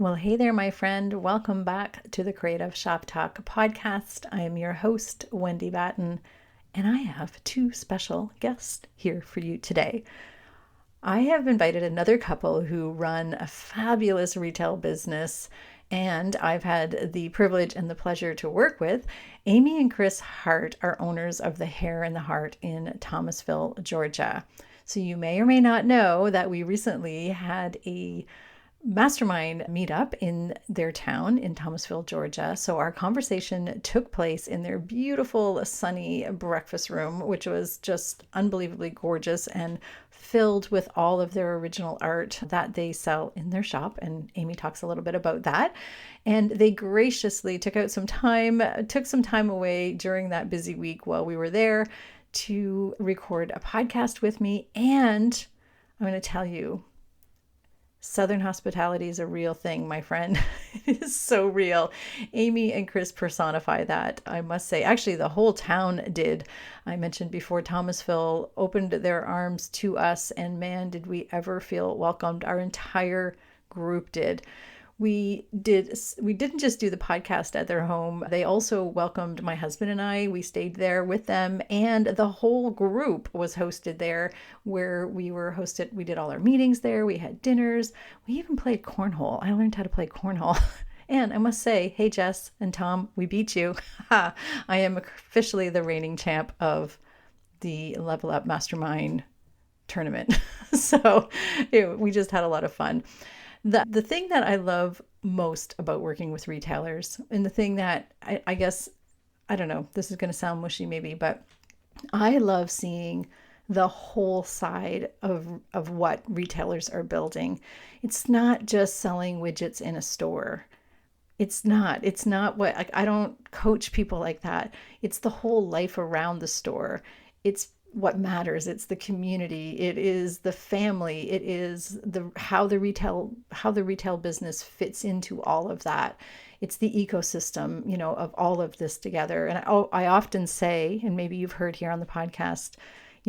Well, hey there, my friend. Welcome back to the Creative Shop Talk podcast. I am your host, Wendy Batten, and I have two special guests here for you today. I have invited another couple who run a fabulous retail business, and I've had the privilege and the pleasure to work with. Amy and Chris Hart are owners of the Hare and the Heart in Thomasville, Georgia. So you may or may not know that we recently had a mastermind meetup in their town in Thomasville, Georgia. So our conversation took place in their beautiful, sunny breakfast room, which was just unbelievably gorgeous and filled with all of their original art that they sell in their shop. And Amy talks a little bit about that. And they graciously took some time away during that busy week while we were there to record a podcast with me. And I'm going to tell you, Southern hospitality is a real thing, my friend. It is so real. Amy and Chris personify that, I must say. Actually, the whole town did. I mentioned before, Thomasville opened their arms to us, and man, did we ever feel welcomed. Our entire group did. We didn't just do the podcast at their home. They also welcomed my husband and I. We stayed there with them, and the whole group was hosted there where we were hosted. We did all our meetings there. We had dinners. We even played cornhole. I learned how to play cornhole. And I must say, hey, Jess and Tom, we beat you. I am officially the reigning champ of the Level Up Mastermind tournament. So we just had a lot of fun. The thing that I love most about working with retailers, and the thing that I guess, I don't know, this is going to sound mushy maybe, but I love seeing the whole side of what retailers are building. It's not just selling widgets in a store. It's not what, I don't coach people like that. It's the whole life around the store. It's what matters. It's the community. It is the family. It is how the retail business fits into all of that. It's the ecosystem, of all of this together. And I often say, and maybe you've heard here on the podcast,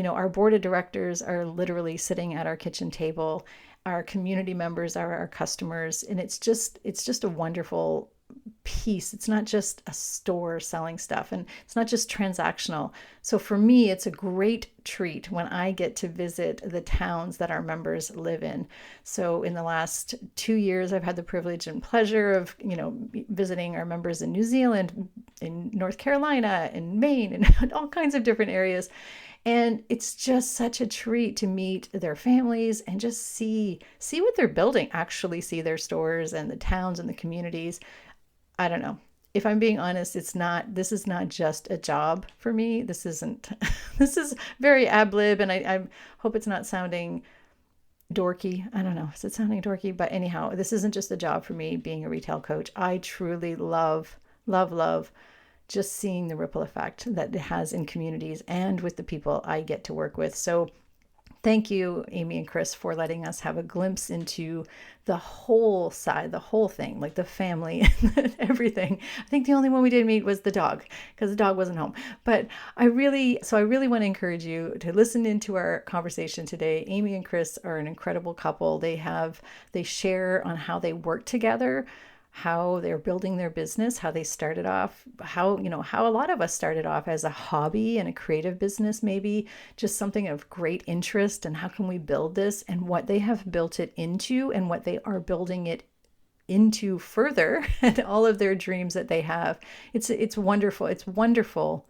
our board of directors are literally sitting at our kitchen table. Our community members are our customers, and it's just a wonderful piece. It's not just a store selling stuff, and it's not just transactional. So for me, it's a great treat when I get to visit the towns that our members live in. So in the last 2 years, I've had the privilege and pleasure of, visiting our members in New Zealand, in North Carolina, in Maine, and all kinds of different areas. And it's just such a treat to meet their families and just see what they're building, actually see their stores and the towns and the communities. I don't know. If I'm being honest, this is not just a job for me. This is very ad lib, and I hope it's not sounding dorky. I don't know. Is it sounding dorky? But anyhow, this isn't just a job for me being a retail coach. I truly love just seeing the ripple effect that it has in communities and with the people I get to work with. So thank you, Amy and Chris, for letting us have a glimpse into the whole side, the whole thing, like the family and everything. I think the only one we didn't meet was the dog, because the dog wasn't home. But I really want to encourage you to listen into our conversation today. Amy and Chris are an incredible couple. They share on how they work together, how they're building their business, how they started off, how a lot of us started off as a hobby and a creative business, maybe just something of great interest, and how can we build this, and what they have built it into, and what they are building it into further, and all of their dreams that they have. It's wonderful. It's wonderful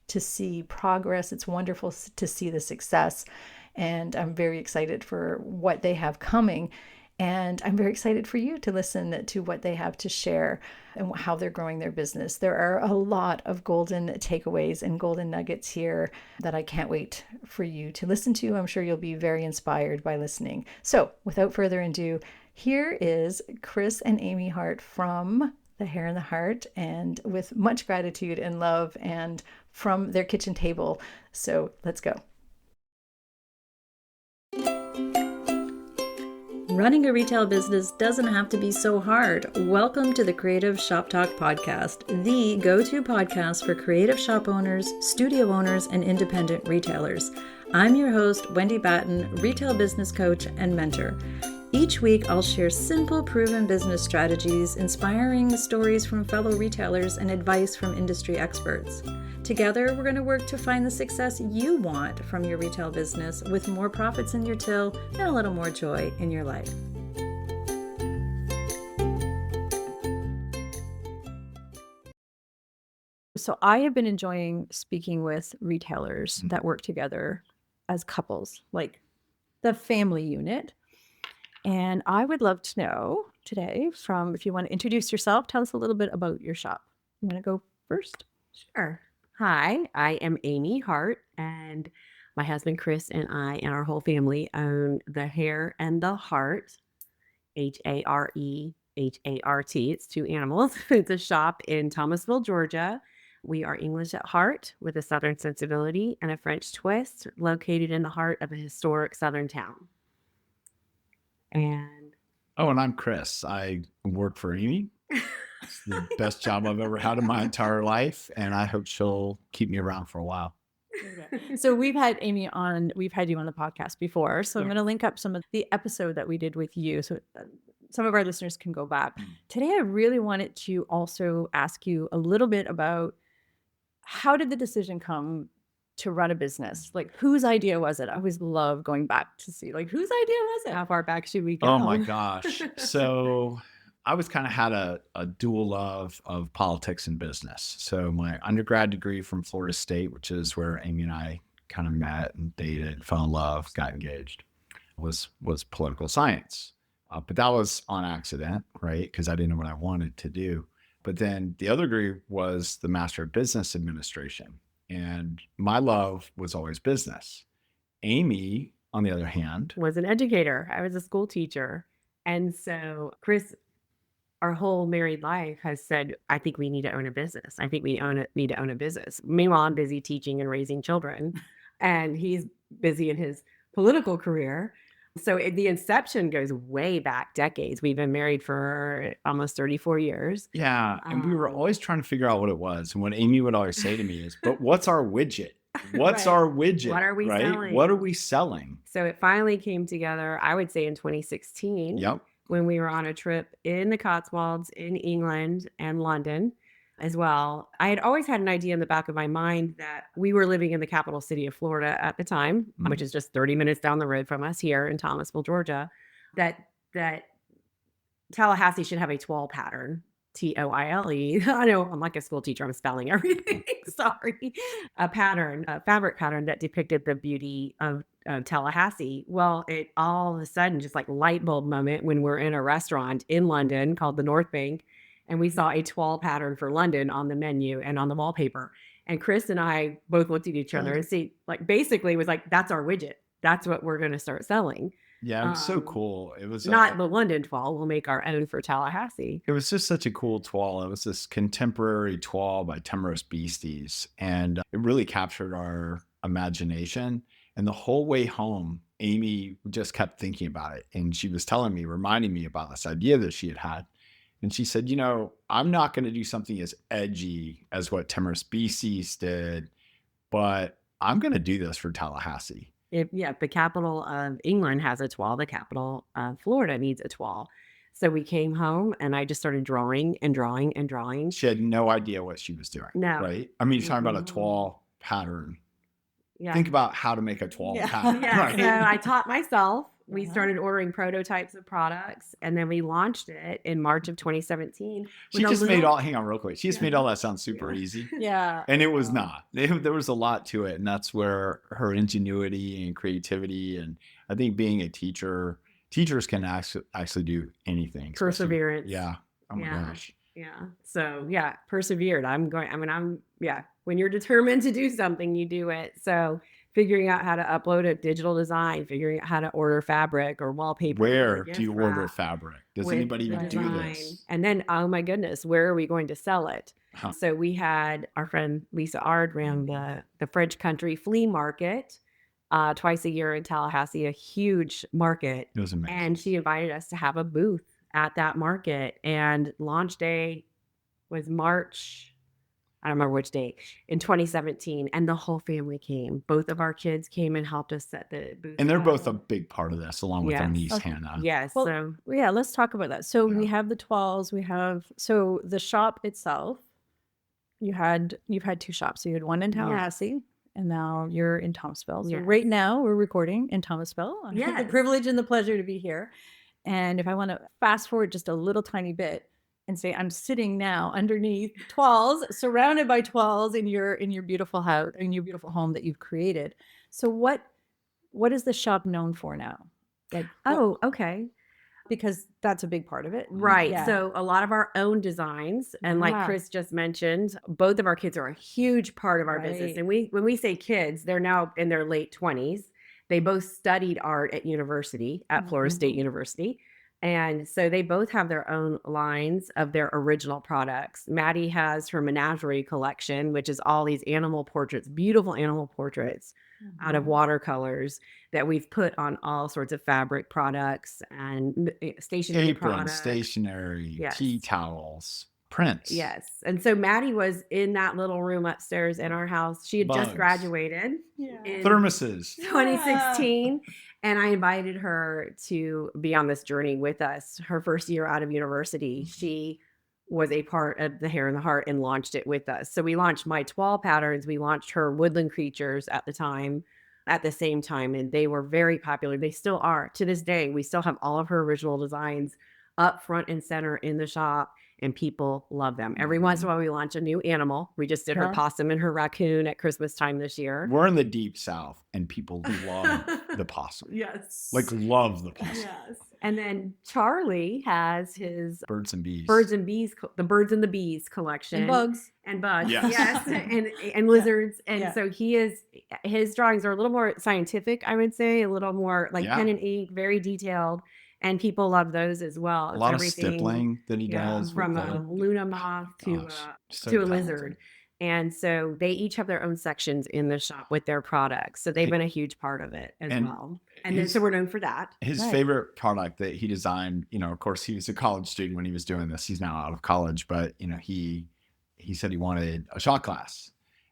to see progress. It's wonderful to see the success. And I'm very excited for what they have coming. And I'm very excited for you to listen to what they have to share and how they're growing their business. There are a lot of golden takeaways and golden nuggets here that I can't wait for you to listen to. I'm sure you'll be very inspired by listening. So without further ado, here is Chris and Amy Hart from the Hare and the Heart, and with much gratitude and love, and from their kitchen table. So let's go. Running a retail business doesn't have to be so hard. Welcome to the Creative Shop Talk podcast, the go-to podcast for creative shop owners, studio owners, and independent retailers. I'm your host, Wendy Batten, retail business coach and mentor. Each week, I'll share simple, proven business strategies, inspiring stories from fellow retailers, and advice from industry experts. Together, we're going to work to find the success you want from your retail business with more profits in your till and a little more joy in your life. So I have been enjoying speaking with retailers that work together as couples, like the family unit. And I would love to know today if you want to introduce yourself, tell us a little bit about your shop. You want to go first? Sure. Hi, I am Amy Hart, and my husband Chris and I and our whole family own the Hare and the Heart, HareHart. It's two animals. It's a shop in Thomasville, Georgia. We are English at heart with a Southern sensibility and a French twist, located in the heart of a historic Southern town. And and I'm Chris. I work for Amy. It's the best job I've ever had in my entire life, and I hope she'll keep me around for a while. Okay. So we've had you on the podcast before. So I'm going to link up some of the episode that we did with you, so some of our listeners can go back. Today, I really wanted to also ask you a little bit about how did the decision come to run a business? Like, whose idea was it? I always love going back to see, like, whose idea was it? how far back should we go? Oh my gosh. So I was kind of had a dual love of politics and business. So my undergrad degree from Florida State, which is where Amy and I kind of met and dated, fell in love, got engaged, was political science. But that was on accident, right? Because I didn't know what I wanted to do. But then the other degree was the Master of Business Administration. And my love was always business. Amy, on the other hand, was an educator. I was a school teacher. And so Chris, our whole married life, has said, I think we need to own a business. I think we need to own a business. Meanwhile, I'm busy teaching and raising children, and he's busy in his political career. So the inception goes way back decades. We've been married for almost 34 years. Yeah. And we were always trying to figure out what it was. And what Amy would always say to me is, but what's our widget? What's Right. our widget? What are we selling? What are we selling? So it finally came together, I would say, in 2016. Yep. When we were on a trip in the Cotswolds, in England and London as well. I had always had an idea in the back of my mind that we were living in the capital city of Florida at the time, which is just 30 minutes down the road from us here in Thomasville, Georgia, that Tallahassee should have a toile pattern, TOILE. I know I'm like a school teacher. I'm spelling everything. Sorry. A fabric pattern that depicted the beauty of Tallahassee. Well, it all of a sudden, just like light bulb moment when we're in a restaurant in London called the North Bank, and we saw a toile pattern for London on the menu and on the wallpaper. And Chris and I both looked at each other and see, like, basically it was like, that's our widget. That's what we're going to start selling. Yeah, it was so cool. It was not the London toile. We'll make our own for Tallahassee. It was just such a cool toile. It was this contemporary toile by Timorous Beasties, and it really captured our imagination. And the whole way home, Amy just kept thinking about it, and she was reminding me about this idea that she had. And she said, I'm not going to do something as edgy as what Timorous Beasties did, but I'm going to do this for Tallahassee. The capital of England has a toile. The capital of Florida needs a toile. So we came home and I just started drawing and drawing and drawing. She had no idea what she was doing. No. Right? I mean, you're talking about a toile pattern. Yeah. Think about how to make a toile pattern. Yeah. Right? So I taught myself. We started ordering prototypes of products, and then we launched it in March of 2017. Hang on real quick. She just made all that sound super easy. Yeah. And it was not. There was a lot to it. And that's where her ingenuity and creativity, and I think being a teacher, teachers can actually do anything. Perseverance. Yeah. Oh my gosh. Yeah. So persevered. When you're determined to do something, you do it. So figuring out how to upload a digital design, figuring out how to order fabric or wallpaper. Where do you order fabric? Does anybody even do this? And then, oh my goodness, where are we going to sell it? Huh. So we had our friend Lisa Ard ran the French Country Flea Market twice a year in Tallahassee, a huge market. It was amazing. And she invited us to have a booth at that market. And launch day was March I don't remember which date, in 2017, and the whole family came. Both of our kids came and helped us set the booth And they're up. both a big part of this, along with our Yes. niece, Okay. Hannah. Yes. Well, So yeah, let's talk about that. So we Yeah. have the 12s, so the shop itself, you've had 2 shops. So you had one in Yes. Tallahassee, and now you're in Thomasville. So Yes. right now we're recording in Thomasville. I have the Yes. privilege and the pleasure to be here. And if I want to fast forward just a little tiny bit and say I'm sitting now underneath 12s, surrounded by 12s in your beautiful house, in your beautiful home that you've created. So what is the shop known for now? Like, Oh, okay. because that's a big part of it. Right. Yeah. So a lot of our own designs, and like Yeah. Chris just mentioned, both of our kids are a huge part of our business. Right. And when we say kids, they're now in their late 20s. They both studied art at university, at Florida State University. And so they both have their own lines of their original products. Maddie has her menagerie collection, which is all these animal portraits, beautiful animal portraits out of watercolors that we've put on all sorts of fabric products and stationery Aprons, products. stationery, Yes. tea towels, prints. Yes. And so Maddie was in that little room upstairs in our house. She had just Bugs. graduated Yeah. in Thermoses. 2016. And I invited her to be on this journey with us. Her first year out of university, she was a part of the Hare and the Heart and launched it with us. So we launched My Toile Patterns. We launched her Woodland Creatures at the same time, and they were very popular. They still are to this day. We still have all of her original designs up front and center in the shop, and people love them. Every once in a while, we launch a new animal. We just did her Sure. possum and her raccoon at Christmas time this year. We're in the deep South, and people love the possum. Yes. Like, love the possum. Yes. And then Charlie has his Birds and bees. the birds and the bees collection. And bugs. And bugs. Yes. Yes. and lizards. And Yeah. so his drawings are a little more scientific, I would say, a little more like Yeah. pen and ink, very detailed. And people love those as well. A lot of stippling that he does. From with a the, Luna moth to gosh, so to a talented. lizard. And so they each have their own sections in the shop with their products. So they've been a huge part of it as And well. And then so we're known for that. His Right. favorite product that he designed, of course, he was a college student when he was doing this. He's now out of college, but he said he wanted a shot glass,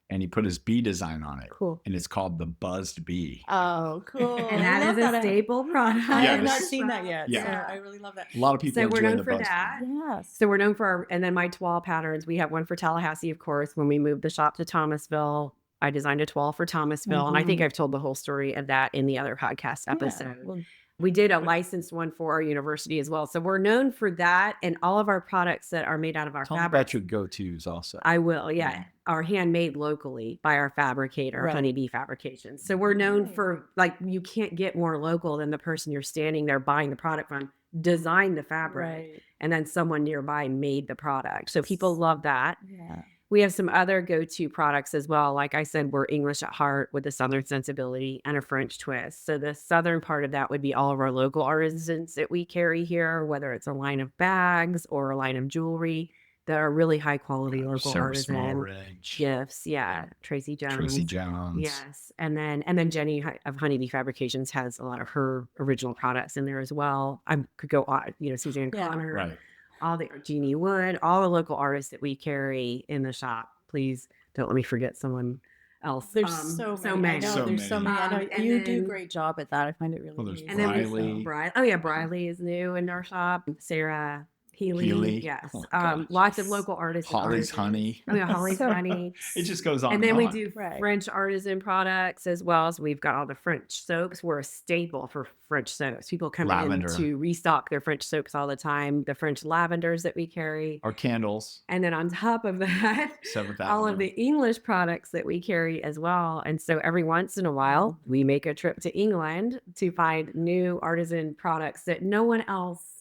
and he put his bee design on it. Cool. And it's called the Buzzed Bee. Oh, cool. And that is a staple product. I have not Yes. seen that yet. Yeah. So I really love that. A lot of people So we're enjoy known the for Buzzed that. Bee. Yes. So we're known for and then My Toile Patterns. We have one for Tallahassee, of course. When we moved the shop to Thomasville, I designed a toile for Thomasville. And I think I've told the whole story of that in the other podcast episode. Well, We did a licensed one for our university as well. So we're known for that, and all of our products that are made out of our Tell them fabric. about your go-tos also. I will, yeah. Are handmade locally by our fabricator, Right. Honeybee Fabrications. So we're known Right. for, like, you can't get more local than the person you're standing there buying the product from designed the fabric, right. and then someone nearby made the product. So people love that. Yeah. We have some other go-to products as well. Like I said, we're English at heart with a Southern sensibility and a French twist. So the Southern part of that would be all of our local artisans that we carry here, whether it's a line of bags or a line of jewelry that are really high quality local Sarah artisan Smallridge, gifts. Yeah. Tracy Jones. Tracy Jones. Yes. And then Jenny of Honeybee Fabrications has a lot of her original products in there as well. I could go on, Suzanne Yeah. Connor, Right. all the Jeannie Wood, all the local artists that we carry in the shop. Please don't let me forget someone else. There's So I know, many. So there's so many. I know and you do a then- great job at that. I find it really Well, there's neat. And then Briley. Briley is new in our shop. Sarah Healy. Yes. Oh, gosh. Lots of local artists. and Holly's artisans. Honey. Oh, yeah, Holly's So- Honey. It just goes on. And then we on. do Right. French artisan products as well. So we've got all the French soaps. We're a staple for French soaps. People come Lavender. in to restock their French soaps all the time. The French lavenders that we carry. Our candles. And then on top of that, 7th all of Avenue. the English products that we carry as well. And so every once in a while, we make a trip to England to find new artisan products that no one else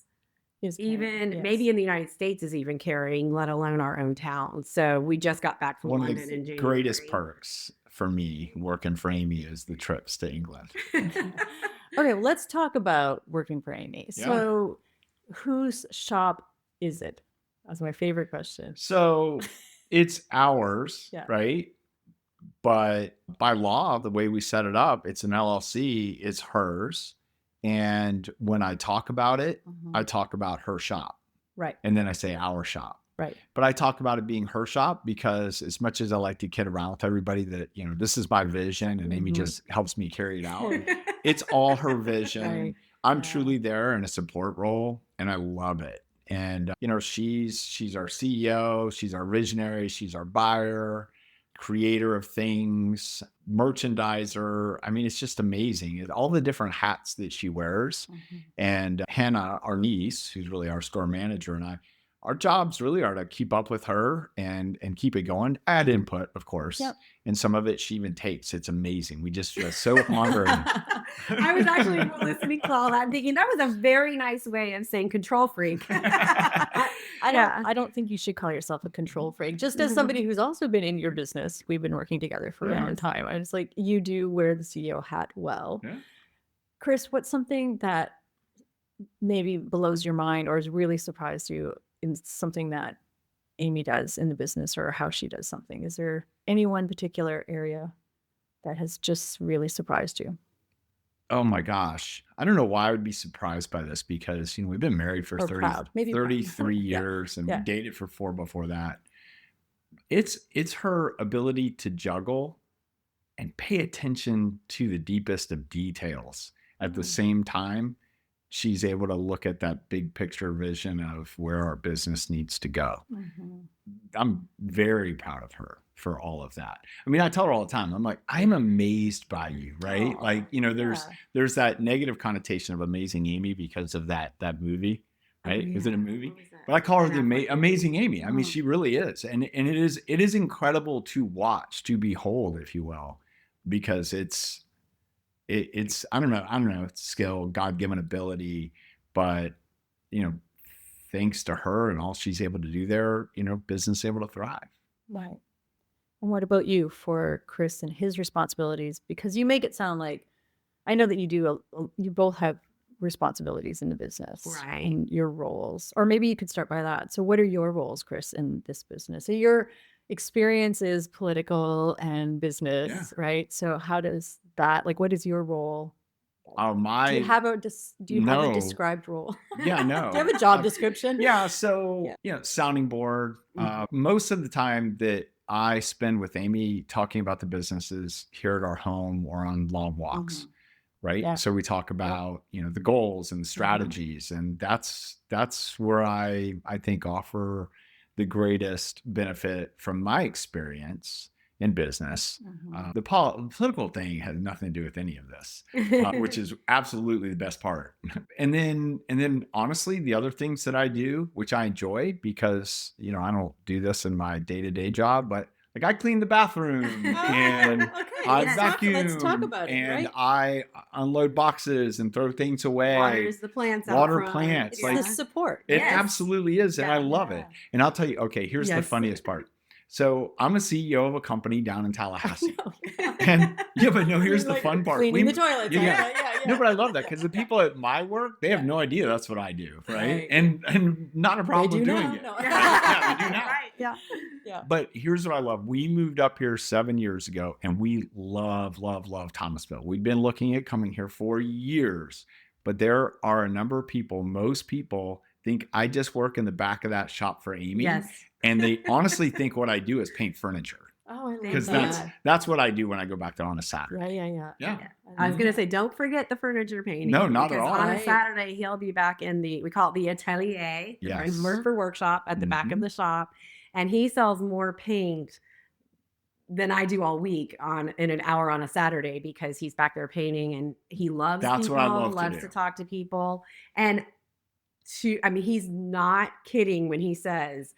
Is even yes. maybe in the United States is even carrying, let alone our own town. So we just got back from One of London in the January. greatest perks for me working for Amy is the trips to England. Okay, well, let's talk about working for Amy. Yeah. So, whose shop is it? That's my favorite question. So it's ours, Yeah. right? But by law, the way we set it up, it's an LLC, it's hers. And when I talk about it, Mhm. I talk about her shop. Right. And then I say our shop. Right. But I talk about it being her shop because as much as I like to kid around with everybody that, this is my vision and Amy just helps me carry it out. It's all her vision. Right. I'm Yeah. truly there in a support role and I love it. And, she's our CEO, she's our visionary, she's our buyer, creator of things, merchandiser. I mean, it's just amazing. All the different hats that she wears. And Hannah, our niece, who's really our store manager, and I, our jobs really are to keep up with her and keep it going. Add input, of course. Yep. And some of it she even takes. It's amazing. We just feel so honored. I was actually listening to all that and thinking that was a very nice way of saying control freak. I don't think you should call yourself a control freak. Just as somebody who's also been in your business, we've been working together for a long time. And it's like, you do wear the CEO hat well. Yeah. Chris, what's something that maybe blows your mind or has really surprised you in something that Amy does in the business or how she does something? Is there any one particular area that has just really surprised you? Oh my gosh. I don't know why I would be surprised by this because, we've been married for Or proud. Maybe proud. 33 Yeah. years and Yeah. we dated for 4 before that. It's her ability to juggle and pay attention to the deepest of details. At the same time, she's able to look at that big picture vision of where our business needs to go. I'm very proud of her for all of that. I mean, I tell her all the time, I'm like, I'm amazed by you, right? Aw, like, there's that negative connotation of Amazing Amy because of that movie, right? Is it a movie? But I call her the Amazing Amy. I mean, she really is. And it is incredible to watch, to behold, if you will, because it's I don't know, it's skill, God-given ability, but thanks to her and all she's able to do there, business able to thrive. Right. And what about you for Chris and his responsibilities? Because you make it sound like, I know that you both have responsibilities in the business, Right. And your roles, or maybe you could start by that. So what are your roles, Chris, in this business? So your experience is political and business, right? So how does that, what is your role? Do you have a described role? Yeah, no. Do you have a job description? Yeah. So, sounding board. Most of the time that I spend with Amy talking about the businesses here at our home or on long walks, right? Yeah. So we talk about, the goals and the strategies, and that's where I think offer the greatest benefit from my experience in business. The political thing has nothing to do with any of this, which is absolutely the best part. And then honestly, the other things that I do, which I enjoy because, I don't do this in my day-to-day job, but I clean the bathroom and I vacuum. Let's talk about it, and right? I unload boxes and throw things away. Waters the plants out Water front. plants. It's the support. It Yes. absolutely is. And I love Yeah. it. And I'll tell you, okay, here's the Yes. funniest part. So I'm a CEO of a company down in Tallahassee. Yeah. And but no, here's the fun part. Cleaning the toilets. Yeah. Yeah. No, but I love that because the people at my work, they have no idea that's what I do, right? Right. And not a problem do doing now. it. No. Yeah, they do now. Right. Yeah. But here's what I love. We moved up here 7 years ago and we love Thomasville. We've been looking at coming here for years, but there are a number of people, most people think I just work in the back of that shop for Amy. Yes. And they honestly think what I do is paint furniture. Oh, I love Because that. that's what I do when I go back there on a Saturday. Right. Yeah. Yeah. I was going to say, don't forget the furniture painting. No, not at because all. On a Right. Saturday, he'll be back in we call it the atelier, Yes. for workshop at the back of the shop. And he sells more paint than I do all week in an hour on a Saturday because he's back there painting and he loves That's people, what I love to loves do. to talk to people. And he's not kidding when he says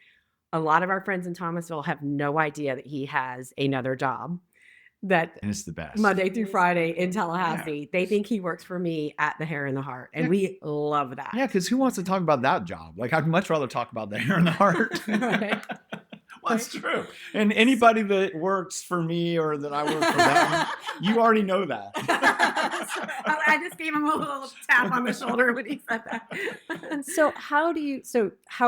a lot of our friends in Thomasville have no idea that he has another job that And it's the best. Monday through Friday in Tallahassee. They think he works for me at the Hare and the Heart. And we love that. Yeah, because who wants to talk about that job? I'd much rather talk about the hair and the heart. Right. That's true. And anybody that works for me or that I work for them, you already know that. I just gave him a little tap on the shoulder when he said that. So how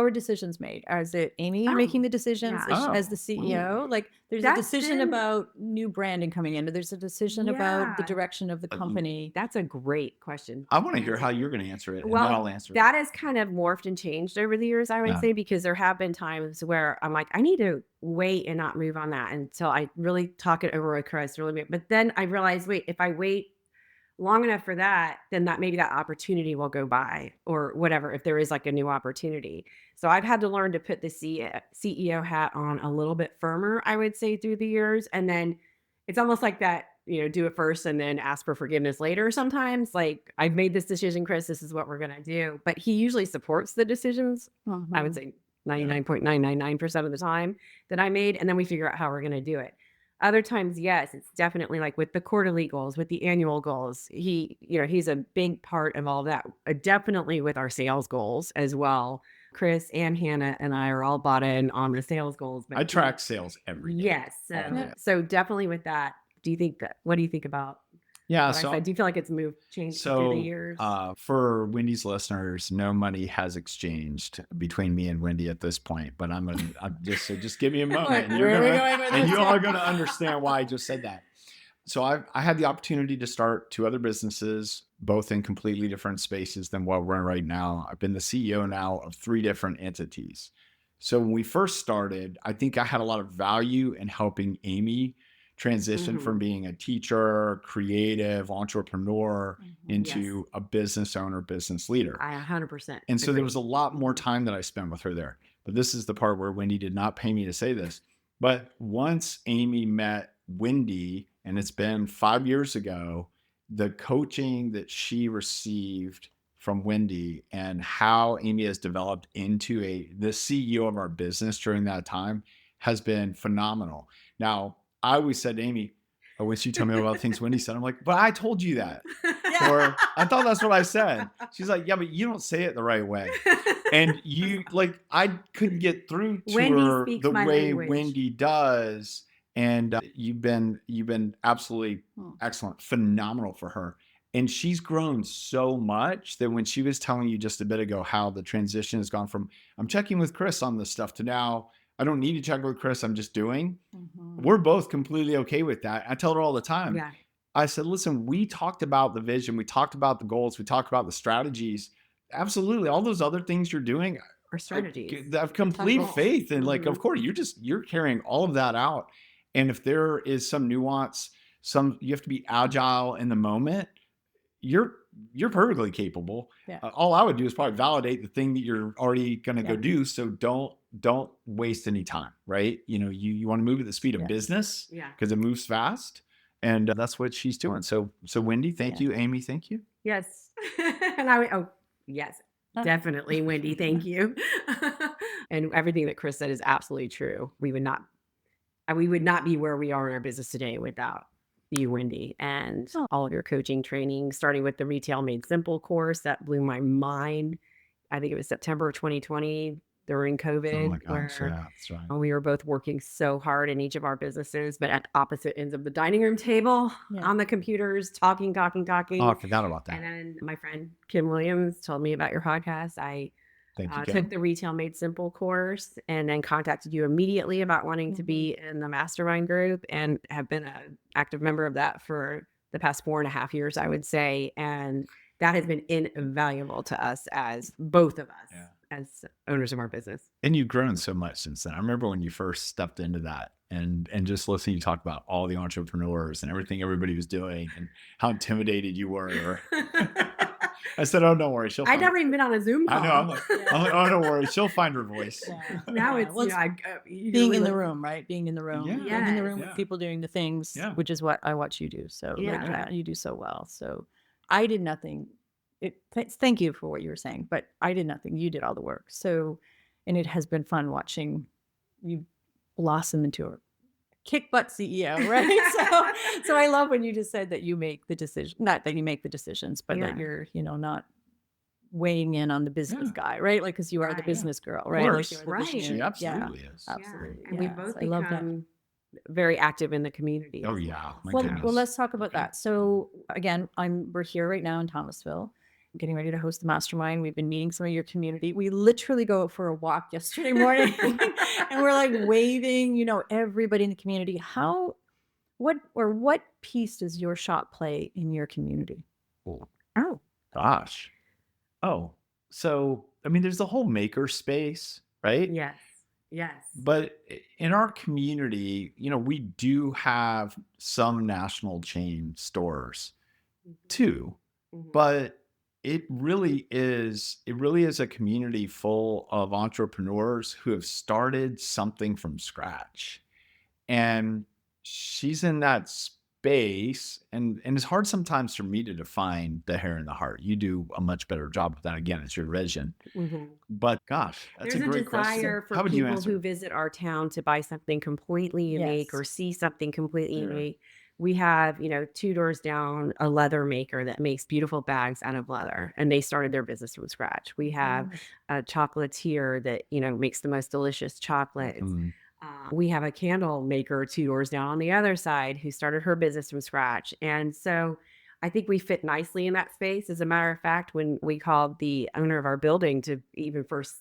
are decisions made? Is it Amy making the decisions yeah. as the CEO? Like there's a That's decision been- about new branding coming in. There's a decision about the Yeah. direction of the company. That's a great question. I want to hear how you're going to answer it, and Well, then I'll answer that has kind of morphed and changed over the years, I would Yeah. say, because there have been times where I'm like, I need to wait and not move on that until I really talk it over with Chris. But then I realized, wait, if I wait long enough for that, then maybe that opportunity will go by or whatever, if there is like a new opportunity. So I've had to learn to put the CEO hat on a little bit firmer, I would say, through the years. And then it's almost like that, do it first and then ask for forgiveness later sometimes. Like, I've made this decision, Chris, this is what we're going to do. But he usually supports the decisions, I would say 99.999% of the time that I made. And then we figure out how we're going to do it. Other times, yes, it's definitely like with the quarterly goals, with the annual goals. He's a big part of all that. Definitely with our sales goals as well. Chris and Hannah and I are all bought in on the sales goals. But I track sales every day. Yes. So definitely with that, what do you think about Yeah. what I said? Do you feel like it's changed through the years? For Wendy's listeners, no money has exchanged between me and Wendy at this point, but I'm just give me a moment. And you all are going to understand why I just said that. So I had the opportunity to start 2 other businesses, both in completely different spaces than what we're in right now. I've been the CEO now of 3 different entities. So when we first started, I think I had a lot of value in helping Amy transition from being a teacher, creative, entrepreneur into a business owner, business leader. I 100%. And so there was a lot more time that I spent with her there. But this is the part where Wendy did not pay me to say this. But once Amy met Wendy, and it's been 5 years ago, the coaching that she received from Wendy and how Amy has developed into the CEO of our business during that time has been phenomenal. Now, I always said to Amy, when she told me about things Wendy said, I'm like, but I told you that. Or I thought that's what I said. She's like, yeah, but you don't say it the right way. And I couldn't get through to her the way Wendy does. And you've been absolutely excellent, phenomenal for her. And she's grown so much that when she was telling you just a bit ago how the transition has gone from, I'm checking with Chris on this stuff, to now, I don't need to check with Chris, I'm just doing. We're both completely okay with that. I tell her all the time. Yeah. I said, listen, we talked about the vision. We talked about the goals. We talked about the strategies. Absolutely. All those other things you're doing are strategies. I have complete faith in, of course, you're carrying all of that out. And if there is some nuance, you have to be agile in the moment, you're perfectly capable. Yeah. All I would do is probably validate the thing that you're already going to go do. So don't waste any time, right? You want to move at the speed of business because it moves fast. And that's what she's doing. So Wendy, thank you. Amy, thank you. Yes. And yes, definitely. Wendy, thank you. And everything that Chris said is absolutely true. We would not be where we are in our business today without you, Wendy, and all of your coaching training, starting with the Retail Made Simple course. That blew my mind. I think it was September of 2020 during COVID. Oh my gosh, yeah, that's right. We were both working so hard in each of our businesses, but at opposite ends of the dining room table on the computers, talking. Oh, I forgot about that. And then my friend Kim Williams told me about your podcast. I took the Retail Made Simple course and then contacted you immediately about wanting to be in the mastermind group, and have been an active member of that for the past 4.5 years, I would say. And that has been invaluable to us, as both of us, as owners of our business. And you've grown so much since then. I remember when you first stepped into that and just listening you talk about all the entrepreneurs and everything everybody was doing and how intimidated you were. I said, oh, don't worry. I'd never even been on a Zoom call. I know. I'm like, oh, don't worry. She'll find her voice. Yeah. Now it's being in the room, right? Being in the room. Yeah. Being in the room with people doing the things, which is what I watch you do. So you do so well. So I did nothing. Thank you for what you were saying, but I did nothing. You did all the work. So, and it has been fun watching you blossom into a kick butt CEO, right? So I love when you just said that you make the decision, not that you make the decisions, but that you're, not weighing in on the business Yeah. guy, right? Like, because you are the Right. business girl, Of right? Like, course. you are Of the Right. course. She visionary. Yeah, absolutely is. Yeah. absolutely. And we've Yes, both I love that. become very active in the community Oh as yeah. well. My Well, goodness. let's talk about that. So again, we're here right now in Thomasville, getting ready to host the mastermind. We've been meeting some of your community. We literally go out for a walk yesterday morning and we're like waving, everybody in the community. What piece does your shop play in your community? Oh Oh, gosh. Oh, so I mean, there's the whole maker space, right? yes. Yes. But in our community, we do have some national chain stores too, Mhm. but it really is a community full of entrepreneurs who have started something from scratch. And she's in that space, and it's hard sometimes for me to define the Hare and the Heart. You do a much better job with that. Again, it's your vision. Mhm. But gosh, that's There's a a great question. desire for How would you people answer? who visit our town to buy something completely unique or Yes. see something completely Sure. unique. We have, 2 doors down, a leather maker that makes beautiful bags out of leather, and they started their business from scratch. We have a chocolatier that, makes the most delicious chocolates. Mm, We have a candle maker 2 doors down on the other side who started her business from scratch. And so I think we fit nicely in that space. As a matter of fact, when we called the owner of our building to even first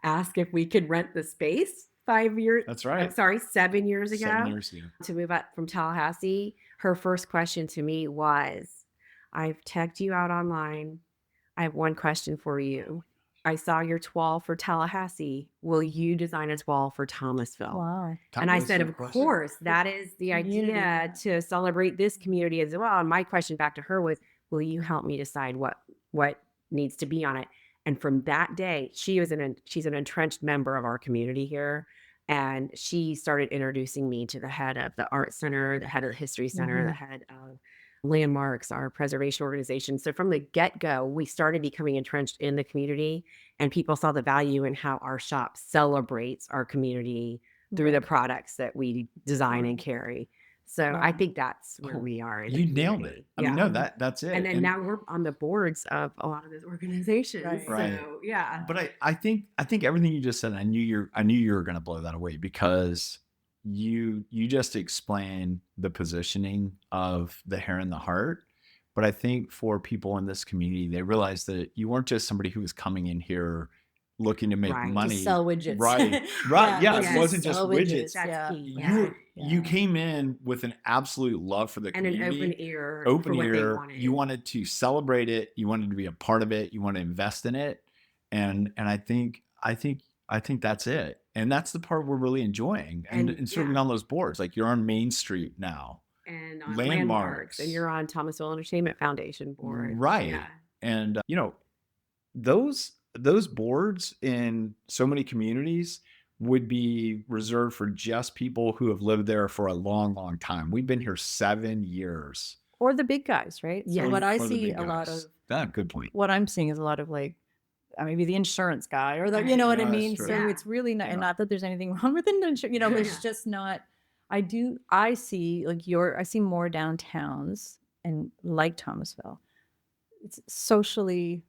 ask if we could rent the space 5 years, that's I'm right. sorry, 7 years 7 ago years ago. to move up from Tallahassee, her first question to me was, I've checked you out online. I have one question for you. I saw your toile for Tallahassee. Will you design a toile for Thomasville? Wow. And I said, of course, that is the Community, idea yeah. to celebrate this community as well. And my question back to her was, will you help me decide what needs to be on it? And from that day, she's an entrenched member of our community here. And she started introducing me to the head of the art center, the head of the history center, the head of landmarks, our preservation organization. So from the get-go, we started becoming entrenched in the community, and people saw the value in how our shop celebrates our community through the products that we design and carry. So I Yeah. think that's where Oh, we are. In you the nailed community. it. I mean, Yeah. no, that's it. And then now we're on the boards of a lot of those organizations. Right. Right. So yeah. But I think everything you just said, I knew you were going to blow that away, because you just explained the positioning of the Hare and the Heart. But I think for people in this community, they realized that you weren't just somebody who was coming in here looking to make Right. To money. To sell widgets. Right. Right. Yeah. Yes. It wasn't just Sell widgets. That's Yeah. key. You Yeah. came in with an absolute love for the And an community. open ear Open for what they ear. wanted. You wanted to celebrate it. You wanted to be a part of it. You want to invest in it. And I think that's it. And that's the part we're really enjoying. And serving on those boards. Like, you're on Main Street now. And on Landmarks. landmarks. And you're on Thomasville Entertainment Foundation board. Right. Yeah. And those boards in so many communities would be reserved for just people who have lived there for a long, long time. We've been here 7 years. Or the big guys, right? Yes. So what I For the see big a lot guys. of, Good point. what I'm seeing is a lot of like, maybe the insurance guy or the, you know what I Yeah, that's mean? true. So Yeah. it's really not, and Yeah. not that there's anything wrong with insurance, it's Yeah. just not, I see like I see more downtowns and like Thomasville. It's socially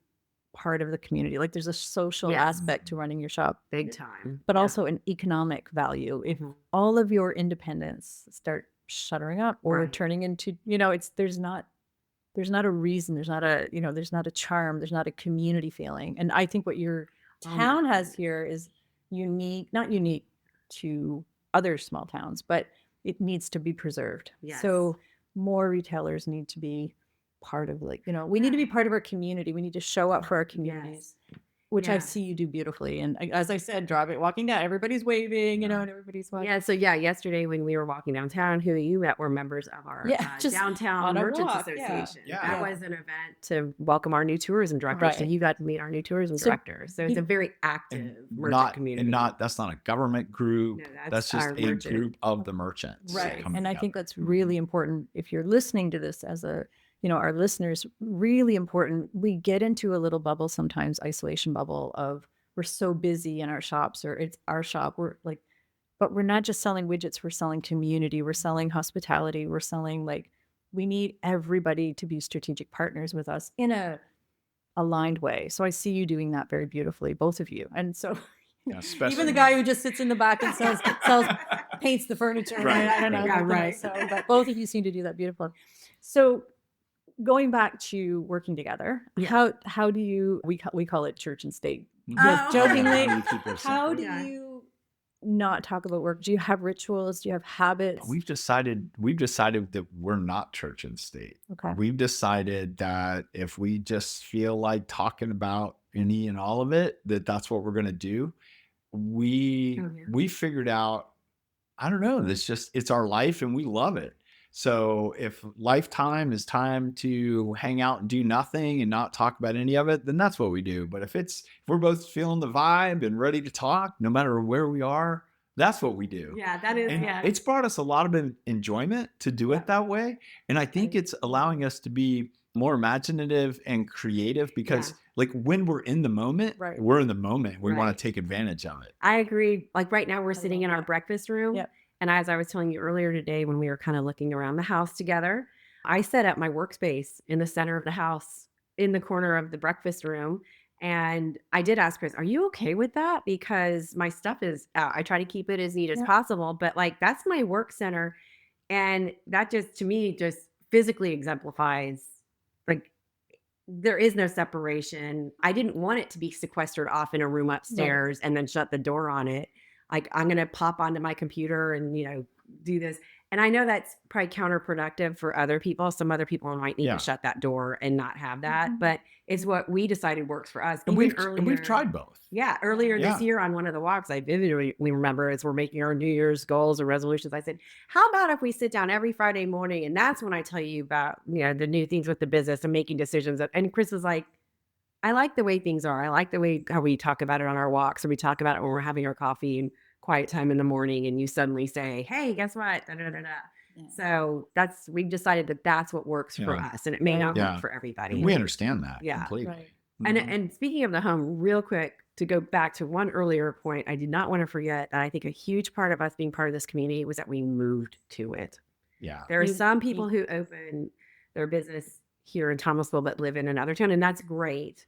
part of the community. Like, there's a social Yes. aspect to running your shop, Big time. but Yeah. also an economic value. If Mhm. all of your independents start shuttering up or Right. turning into, there's not a reason, there's not a charm, there's not a community feeling. And I think what your Oh my town has goodness. here is unique, not unique to other small towns, but it needs to be preserved. Yes. So more retailers need to be part of, like, we need to be part of our community. We need to show up for our communities, which I Yeah. see you do beautifully. And as I said, walking down, everybody's waving, and everybody's watching. Yeah. So yesterday when we were walking downtown, who you met were members of our just downtown on a merchants walk, yeah. association. Yeah. That was an event to welcome our new tourism director. So Right. you got to meet our new tourism So director. So it's a very active And merchant community. that's not a government group. No, that's just our a merchant. group of the merchants. that Right. come And I together. think that's really important. If you're listening to this as our listeners, really important. We get into a little bubble sometimes, isolation bubble of, we're so busy in our shops, or it's our shop. We're like, but we're not just selling widgets. We're selling community. We're selling hospitality. We're selling, like, we need everybody to be strategic partners with us in a aligned way. So I see you doing that very beautifully, both of you. And so Yeah, especially even the guy who just sits in the back and paints the furniture. Right, I don't know. right. Yeah, like, right. So, but both of you seem to do that beautifully. So going back to working together, Yeah. how do you, we call it church and state, Oh. jokingly. How do you keep it How separate? do Yeah. you not talk about work? Do you have rituals? Do you have habits? We've decided that we're not church and state. Okay. We've decided that if we just feel like talking about any and all of it, that's what we're going to do. We figured out, I don't know, it's our life and we love it. So if lifetime is time to hang out and do nothing and not talk about any of it, then that's what we do. But if we're both feeling the vibe and ready to talk, no matter where we are, that's what we do. Yeah, that is, And it's brought us a lot of enjoyment to do it that way. And I think it's allowing us to be more imaginative and creative because like when we're in the moment, we're in the moment. We want to take advantage of it. I agree. Like right now we're sitting in our breakfast room. Yep. And as I was telling you earlier today, when we were kind of looking around the house together, I set up my workspace in the center of the house in the corner of the breakfast room. And I did ask Chris, are you okay with that? Because my stuff is out. I try to keep it as neat as possible, but like that's my work center. And that just, to me, just physically exemplifies like there is no separation. I didn't want it to be sequestered off in a room upstairs and then shut the door on it. Like I'm going to pop onto my computer and, do this. And I know that's probably counterproductive for other people. Some other people might need to shut that door and not have that, but it's what we decided works for us. And we've tried both. Yeah. Earlier this year on one of the walks, I vividly remember as we're making our New Year's goals or resolutions, I said, how about if we sit down every Friday morning? And that's when I tell you about, the new things with the business and making decisions. And Chris was like, I like the way things are. I like the way how we talk about it on our walks or we talk about it when we're having our coffee and quiet time in the morning. And you suddenly say, hey, guess what? Da, da, da, da. Yeah. So we've decided that that's what works for us. And it may not work for everybody. And we understand that completely. Right. And speaking of the home, real quick, to go back to one earlier point, I did not want to forget that I think a huge part of us being part of this community was that we moved to it. Yeah. There are some people who open their business here in Thomasville but live in another town, and that's great.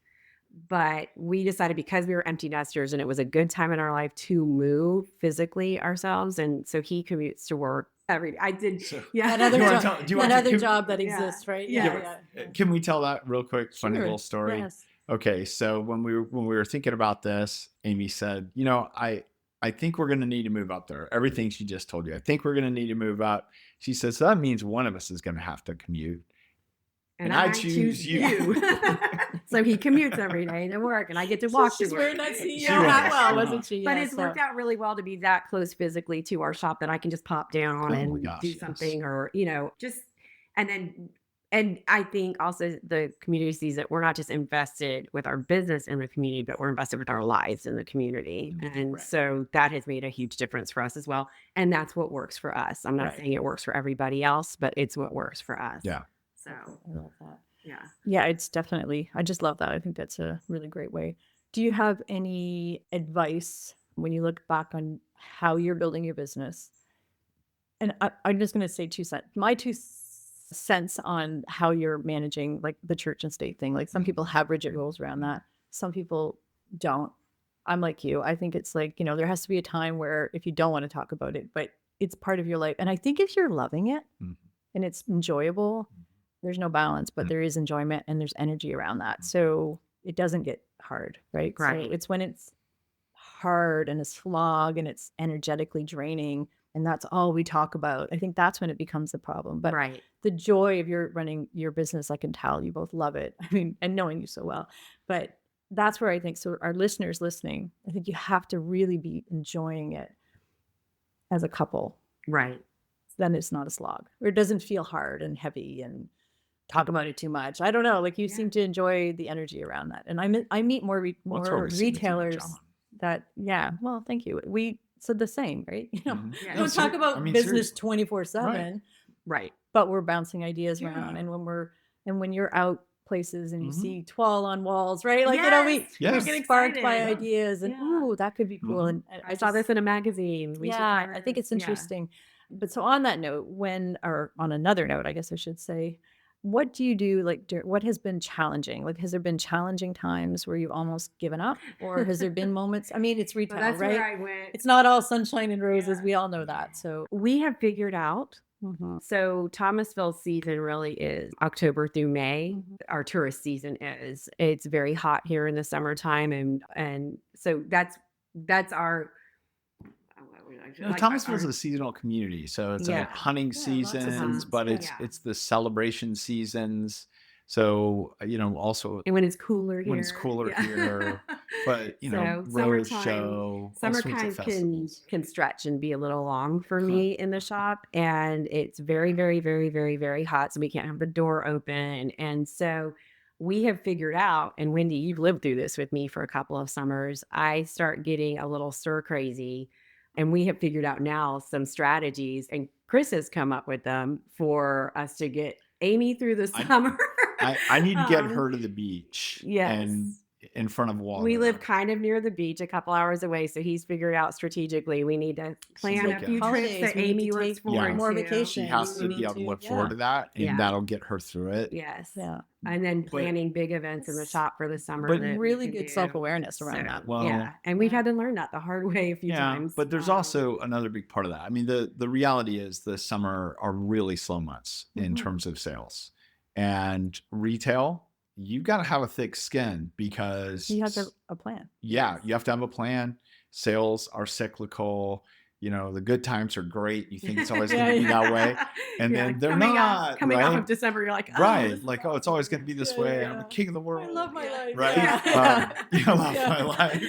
But we decided because we were empty nesters and it was a good time in our life to move physically ourselves. And so he commutes to work every day. I did. Another job that exists, right? Yeah. Can we tell that real quick? Funny little story. Yes. Okay. So when we were thinking about this, Amy said, I think we're going to need to move up there. Everything she just told you, I think we're going to need to move up. She says, so that means one of us is going to have to commute. And I choose you. So he commutes every day to work and I get to walk to work. She's wearing that CEO hat well, wasn't she? But it's worked out really well to be that close physically to our shop that I can just pop down and do something or, and I think also the community sees that we're not just invested with our business in the community, but we're invested with our lives in the community. And so that has made a huge difference for us as well. And that's what works for us. I'm not saying it works for everybody else, but it's what works for us. Yeah. So I love that. Yeah. Yeah, it's definitely, I just love that. I think that's a really great way. Do you have any advice when you look back on how you're building your business? And I'm just going to say my 2 cents on how you're managing like the church and state thing. Like some people have rigid rules around that. Some people don't. I'm like you. I think it's like, there has to be a time where if you don't want to talk about it, but it's part of your life. And I think if you're loving it and it's enjoyable, there's no balance, but there is enjoyment and there's energy around that. So it doesn't get hard, right? Right. So it's when it's hard and a slog and it's energetically draining and that's all we talk about. I think that's when it becomes a problem. But the joy of your running your business, I can tell you both love it. I mean, and knowing you so well, but that's where I think, so our listeners listening, I think you have to really be enjoying it as a couple. Right. Then it's not a slog or it doesn't feel hard and heavy and talk about it too much. I don't know. Like you seem to enjoy the energy around that. And I meet more retailers that, well, thank you. We said the same, right? We don't talk about business 24/7, right? But we're bouncing ideas around. And when you're out places and you see toile on walls, right? Like, we're getting sparked by ideas and, ooh, that could be cool. And I saw this in a magazine. I think it's interesting. But so on that note, on another note, I guess I should say, what do you do? Like, what has been challenging? Like, has there been challenging times where you've almost given up, or has there been moments? I mean, it's Well, retail, that's where right? I went. It's not all sunshine and roses. Yeah. We all know that. So, We have figured out. mhm. So Thomasville season really is October through May. Mhm. Our tourist season is. It's very hot here in the summertime, and so that's our. No, Thomasville is a seasonal community, so it's like Yeah. hunting lots of seasons, seasons, but yeah. it's the celebration seasons. So also And when it's cooler here. when it's cooler here, but So Rose summertime- Show, all sorts of Summertime festivals. can stretch and be a little long for me in the shop, and it's very, very, very, very, very hot, so we can't have the door open. And so we have figured out, and Wendy, you've lived through this with me for a couple of summers. I start getting a little stir crazy, and we have figured out now some strategies, and Chris has come up with them for us to get Amy through the summer. I need to get her to the beach. yes. And in front of water. We live kind of near the beach, a couple hours away, so he's figured out strategically we need to plan like a few holidays, trips that we need Amy to looks take forward more to. vacation. She has to We be able need to look to- forward to that, and Yeah. that'll get her through it. Yes. Yeah. And then planning big events in the shop for the summer. but that we Really can good do. self-awareness around So, that. Well, yeah. And we've yeah. had to learn that the hard way a few times. But there's also another big part of that. I mean, the reality is the summer are really slow months in Mhm. terms of sales. And retail, you got to have a thick skin because You have a plan. yeah, you have to have a plan. Sales are cyclical. The good times are great. You think it's always going to be that way. And You're then like, they're coming not, out, coming off right? of December, you're like, Right. this is Like, it's always going to be this Yeah, way. yeah, I'm the yeah. king of the world. I love my life. Right. Yeah. I love Yeah. my life.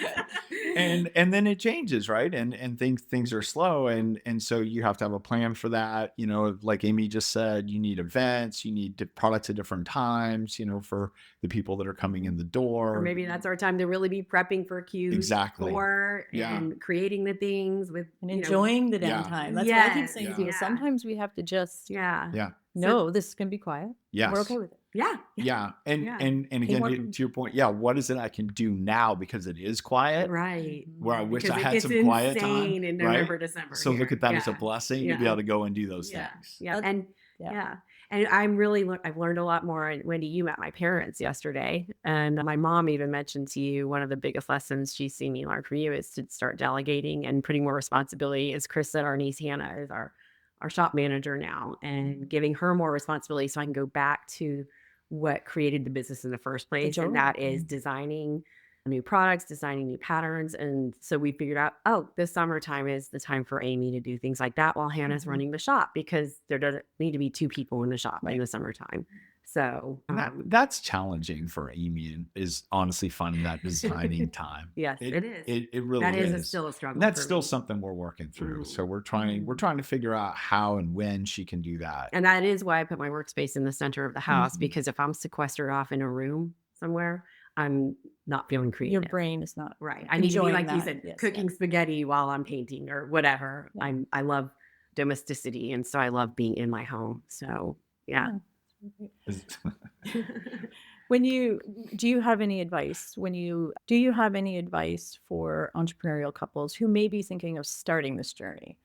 And then it changes, right? And things are slow. And so you have to have a plan for that. Like Amy just said, you need events, you need products at different times, for the people that are coming in the door. Or maybe that's our time to really be prepping for Q4 Exactly. Yeah. and creating the things with And enjoying the Yeah. downtime. That's what I keep Yes. saying to Yeah. people. Sometimes we have to just Yeah. Yeah. know this is going to be quiet. Yes. We're okay with it. Yeah. Yeah. And Yeah. and again, Teamwork. to your point, yeah, what is it I can do now because it is quiet? Right. Where I wish Because I it had gets some quiet time. insane in right? November, December. So look here. at that as a Yeah. blessing to be Yeah. able to go and do those Yeah. things. Yeah. That's- And yeah. yeah. And I've learned a lot more. And Wendy, you met my parents yesterday. And my mom even mentioned to you one of the biggest lessons she's seen me learn from you is to start delegating and putting more responsibility. As Chris said, our niece Hannah is our shop manager now, and giving her more responsibility so I can go back to what created the business in the first place. joy. And that is designing new products, designing new patterns. And so we figured out, this summertime is the time for Amy to do things like that while Hannah's Mhm. running the shop, because there doesn't need to be two people in the shop in the summertime. So And that's challenging for Amy and is honestly finding that designing time. yes, it is. It really That is. is still a struggle. And that's for still me. something we're working through. Mhm. So we're trying to figure out how and when she can do that. And that is why I put my workspace in the center of the house, Mhm. because if I'm sequestered off in a room somewhere, I'm not feeling creative. Your brain is not Right. I need to be, enjoying like you that. said, Yes, cooking spaghetti while I'm painting or whatever. Yeah. I love domesticity, and so I love being in my home. So yeah. Do you have any advice for entrepreneurial couples who may be thinking of starting this journey,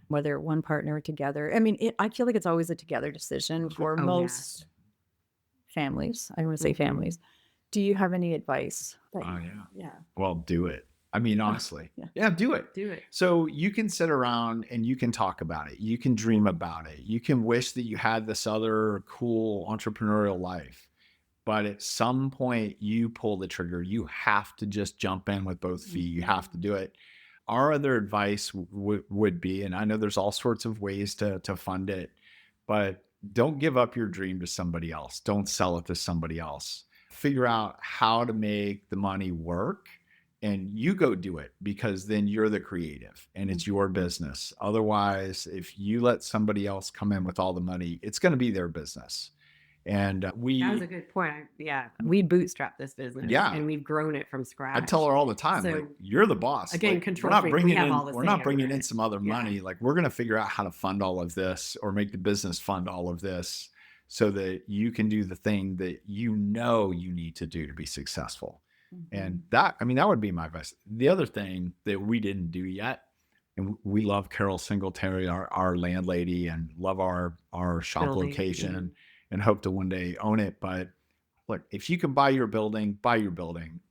whether one partner or together? I mean, I feel like it's always a together decision for Oh, most families. I want to say Mhm. families. Do you have any advice? Oh yeah. Yeah. Well, do it. I mean, honestly. yeah. Yeah, do it. Do it. So you can sit around and you can talk about it. You can dream about it. You can wish that you had this other cool entrepreneurial life. But at some point, you pull the trigger. You have to just jump in with both feet. You have to do it. Our other advice would be, and I know there's all sorts of ways to fund it, but don't give up your dream to somebody else. Don't sell it to somebody else. Figure out how to make the money work, and you go do it, because then you're the creative and it's your business. Otherwise, if you let somebody else come in with all the money, it's going to be their business. And That was a good point. We bootstrapped this business. Yeah. And we've grown it from scratch. I tell her all the time, So, like, you're the boss. again, Like, control we're not freak, bringing we have in, all the we're say not bringing over in it. some other Yeah. money. Like, we're going to figure out how to fund all of this or make the business fund all of this so that you can do the thing that you need to do to be successful. And that would be my advice. The other thing that we didn't do yet, and we love Carol Singletary, our landlady, and love our shop Building. location. and hope to one day own it. But look, if you can buy your building,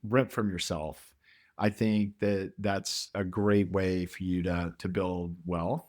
rent from yourself. I think that that's a great way for you to build wealth.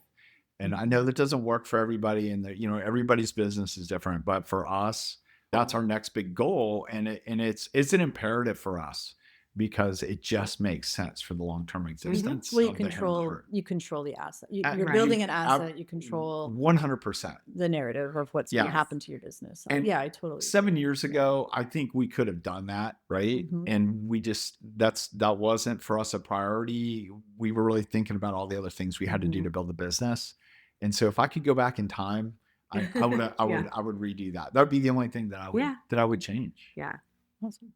And I know that doesn't work for everybody, and that, everybody's business is different, but for us, that's our next big goal. And it's an imperative for us because it just makes sense for the long-term existence. Well, of the Hare and the Heart. you control the asset. You're Right. building an asset. You control 100%. the narrative of what's going to Yeah. happen to your business. And Yeah, I totally. 7 years ago, I think we could have done that, right? Mhm. And we just that wasn't for us a priority. We were really thinking about all the other things we had to do to build the business. And so if I could go back in time, I would redo that. That would be the only thing that I would change. Yeah. Awesome.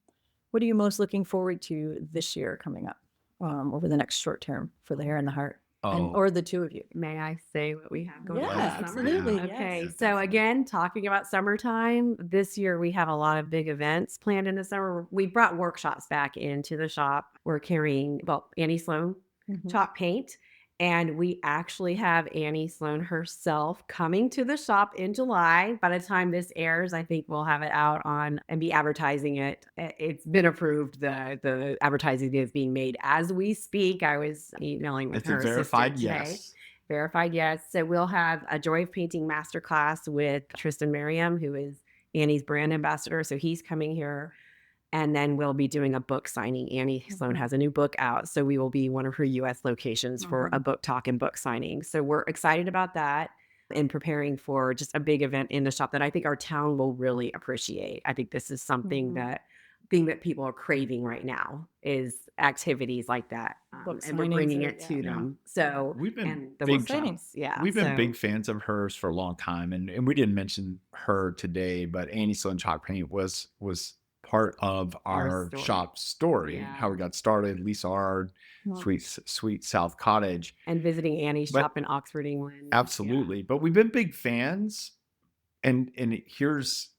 What are you most looking forward to this year coming up over the next short term for the Hare and the Heart? Or the two of you? May I say what we have going Yeah, on this summer? absolutely. Yeah. Okay. Yes. So again, talking about summertime, this year we have a lot of big events planned in the summer. We brought workshops back into the shop. We're carrying, Annie Sloan Mhm. chalk paint. And we actually have Annie Sloan herself coming to the shop in July. By the time this airs, I think we'll have it out on and be advertising it. It's been approved. The advertising is being made as we speak. I was emailing with It's her a verified assistant today. yes. Verified yes. So we'll have a Joy of Painting masterclass with Tristan Merriam, who is Annie's brand ambassador. So he's coming here. And then we'll be doing a book signing. Annie Sloan has a new book out. So we will be one of her U.S. locations for a book talk and book signing. So we're excited about that and preparing for just a big event in the shop that I think our town will really appreciate. I think this is something that people are craving right now is activities like that. Book And we're signings bringing or- it to yeah. them. So We've been and the big workshops. Yeah. We've been so- big fans of hers for a long time, and we didn't mention her today, but Annie Sloan Chalk Paint was part of our story. shop story, Yeah. how we got started. Lisa Ard, Wow. Sweet South Cottage. And visiting Annie's But- shop in Oxford, England. Absolutely. But we've been big fans. And here's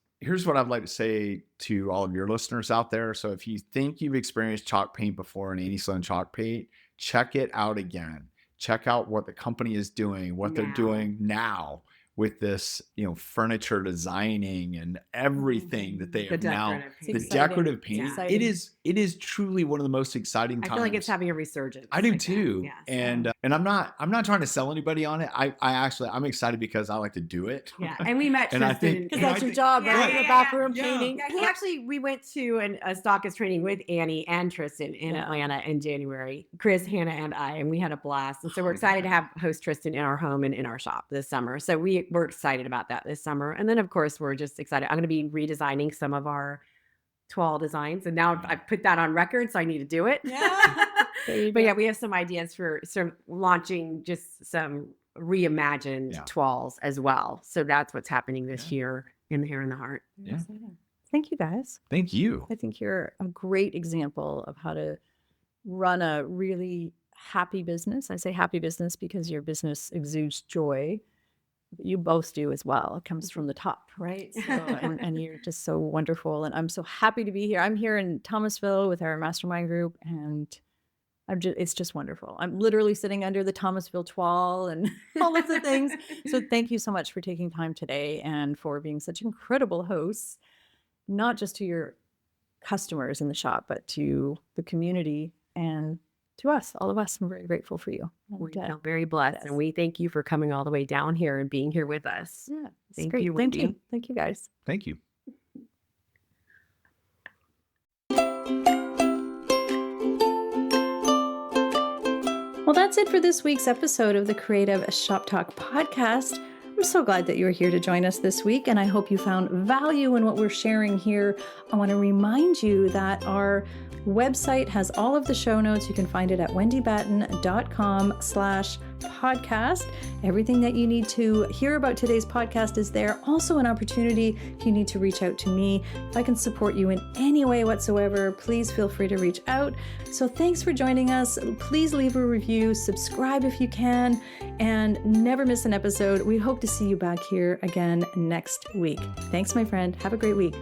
what I'd like to say to all of your listeners out there. So if you think you've experienced chalk paint before in Annie Sloan Chalk Paint, check it out again. Check out what the company is doing, what they're doing now with this, furniture designing and everything that they have now. The Exciting. decorative paint. It's exciting. It is truly one of the most exciting I times. feel like it's having a resurgence. I do like that. too. Yeah, so- And I'm not trying to sell anybody on it. I'm excited because I like to do it. yeah, and we met And I Tristan. think- Because And that's I your think- job, Yeah, right? yeah, In the yeah, back room yeah. painting. Yeah, we went to a stockist training with Annie and Tristan in Atlanta in January. Chris, Hannah, and I, and we had a blast. And so we're excited to have host Tristan in our home and in our shop this summer. So we're excited about that this summer. And then of course we're just excited. I'm going to be redesigning some of our toile designs, and now I've put that on record, so I need to do it. Yeah. There you But go. yeah, we have some ideas for some launching just some reimagined toiles as well. So that's what's happening this year in the Hare and the Heart. Yeah. Exciting. Thank you, guys. Thank you. I think you're a great example of how to run a really happy business. I say happy business because your business exudes joy. You both do as well. It comes from the top, right? So, and you're just so wonderful. And I'm so happy to be here. I'm here in Thomasville with our mastermind group, and it's just wonderful. I'm literally sitting under the Thomasville toile and all of the things. So thank you so much for taking time today and for being such incredible hosts, not just to your customers in the shop, but to the community and to us, all of us. I'm very grateful for you. We And, feel very blessed, yes. and we thank you for coming all the way down here and being here with us. yeah, it's Thank great. you, Thank Wendy. you. Thank you, guys. Thank you. Well, that's it for this week's episode of the Creative Shop Talk podcast. I'm so glad that you're here to join us this week, and I hope you found value in what we're sharing here. I want to remind you that our website has all of the show notes. You can find it at wendybatten.com/podcast. Everything that you need to hear about today's podcast is there. Also an opportunity if you need to reach out to me. If I can support you in any way whatsoever, please feel free to reach out. So thanks for joining us. Please leave a review, subscribe if you can, and never miss an episode. We hope to see you back here again next week. Thanks, my friend. Have a great week.